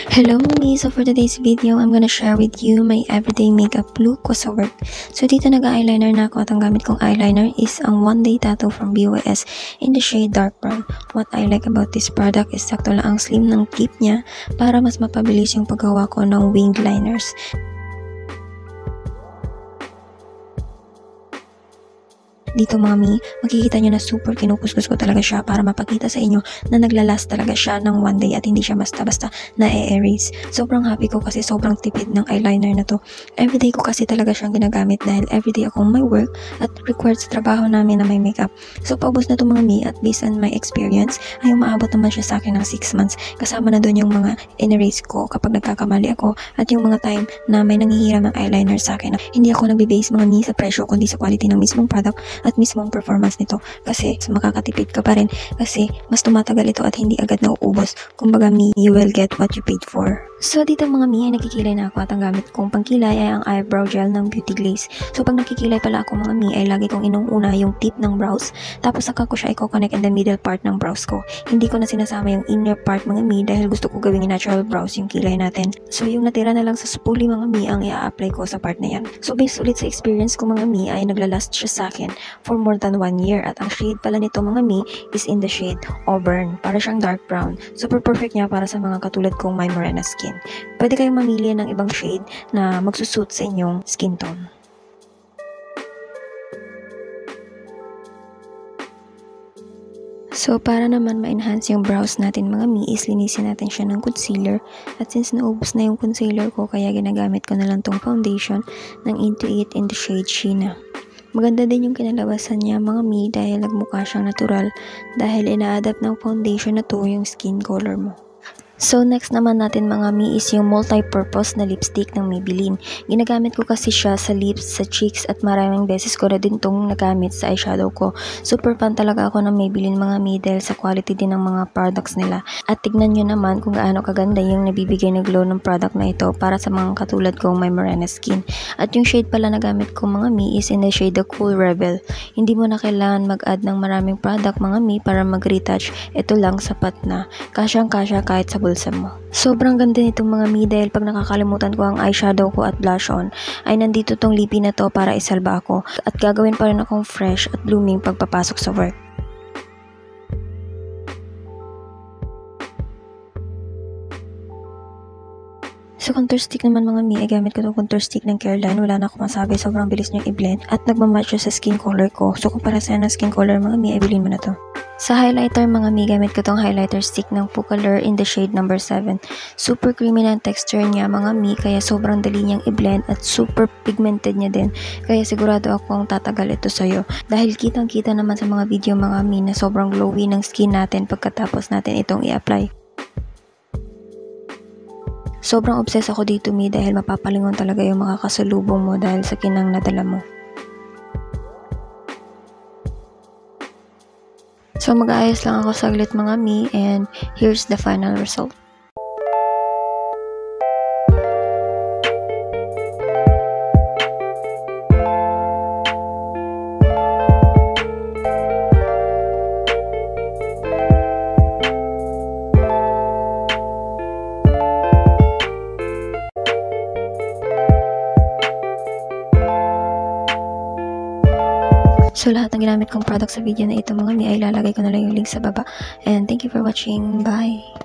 Hello Mami! So for today's video, I'm gonna share with you my everyday makeup look ko sa work. So dito nag-eyeliner na ako at ang gamit kong eyeliner is ang One Day Tattoo from BYS in the shade dark brown. What I like about this product is sakto lang ang slim ng tip niya para mas mapabilis yung paggawa ko ng winged liners. Dito mami, makikita nyo na super kinukuskus ko talaga siya para mapakita sa inyo na naglalast talaga siya ng one day at hindi siya basta-basta na-erase. Sobrang happy ko kasi sobrang tipid ng eyeliner na to. Everyday ko kasi talaga siyang ginagamit dahil everyday akong may work at required sa trabaho namin na may makeup. So paubos na to mami at based on my experience ay umaabot naman siya sa akin ng 6 months. Kasama na doon yung mga in-erase ko kapag nagkakamali ako at yung mga time na may nangihiram ng eyeliner sa akin. Hindi ako nagbe-base mami sa presyo kundi sa quality ng mismong product at mismong performance nito kasi makakatipid ka pa rin kasi mas tumatagal ito at hindi agad nauubos. Kumbaga me, you will get what you paid for. So dito mga mi ay nagkikilay na ako at ang gamit kong pangkilay ay ang eyebrow gel ng Beauty Glaze. So pag nagkikilay pala ako mga mi ay lagi kong inuuna yung tip ng brows tapos saka ko siya i-connect in the middle part ng brows ko. Hindi ko na sinasama yung inner part mga mi dahil gusto ko gawing natural brows yung kilay natin. So yung natira na lang sa spoolie mga mi ang i-apply ko sa part na yan. So based ulit sa experience ko mga mi ay naglalast siya sa akin for more than 1 year at ang shade pala nito mga mi is in the shade auburn. Para siyang dark brown. Super perfect niya para sa mga katulad kong may morena skin. Pwede kayong mamili ng ibang shade na magsusuit sa inyong skin tone. So para naman ma-enhance yung brows natin mga mi, is linisin natin siya ng concealer. At since naubos na yung concealer ko, kaya ginagamit ko na lang tong foundation ng Into It in the shade Sheena. Maganda din yung kinalabasan niya mga mi dahil nagmukha siyang natural dahil ina-adapt ng foundation na to yung skin color mo. So next naman natin mga mi is yung multi-purpose na lipstick ng Maybelline. Ginagamit ko kasi siya sa lips, sa cheeks at maraming beses ko na din tong nagamit sa eyeshadow ko. Super fan talaga ako ng Maybelline mga mi dahil sa quality din ng mga products nila. At tignan nyo naman kung gaano kaganda yung nabibigay na glow ng product na ito para sa mga katulad kong may morena skin. At yung shade pala na gamit ko mga mi is in the shade The Cool Rebel. Hindi mo na kailangan mag-add ng maraming product mga mi para mag-retouch. Ito lang sapat na. Kasyang-kasya kahit sa bulsa mo. Sobrang ganda nitong mga mi dahil pag nakakalimutan ko ang eyeshadow ko at blush on ay nandito tong lipi na to para isalba ako at gagawin pa rin akong fresh at blooming pagpapasok sa work. So contour stick naman mga mi, ay gamit ko itong contour stick ng Careline. Wala na akong masabi, sobrang bilis niyang i-blend at nagmamatch sa skin color ko. So kung para sa'yo ng skin color mga mi, ay bilhin mo na to. Sa highlighter mga mi, gamit ko tong highlighter stick ng Pucolor in the shade number 7. Super creamy ng texture niya mga mi, kaya sobrang dali niyang i-blend at super pigmented niya din. Kaya sigurado akong tatagal ito sa'yo. Dahil kitang-kita naman sa mga video mga mi na sobrang glowy ng skin natin pagkatapos natin itong i-apply. Sobrang obsessed ako dito mi dahil mapapalingon talaga yung makakasalubong mo dahil sa kinang nadala mo. So mag-aayos lang ako saglit mga mi and here's the final result. So lahat ng ginamit kong product sa video na ito mga mi ay ilalagay ko na lang yung link sa baba. And thank you for watching. Bye!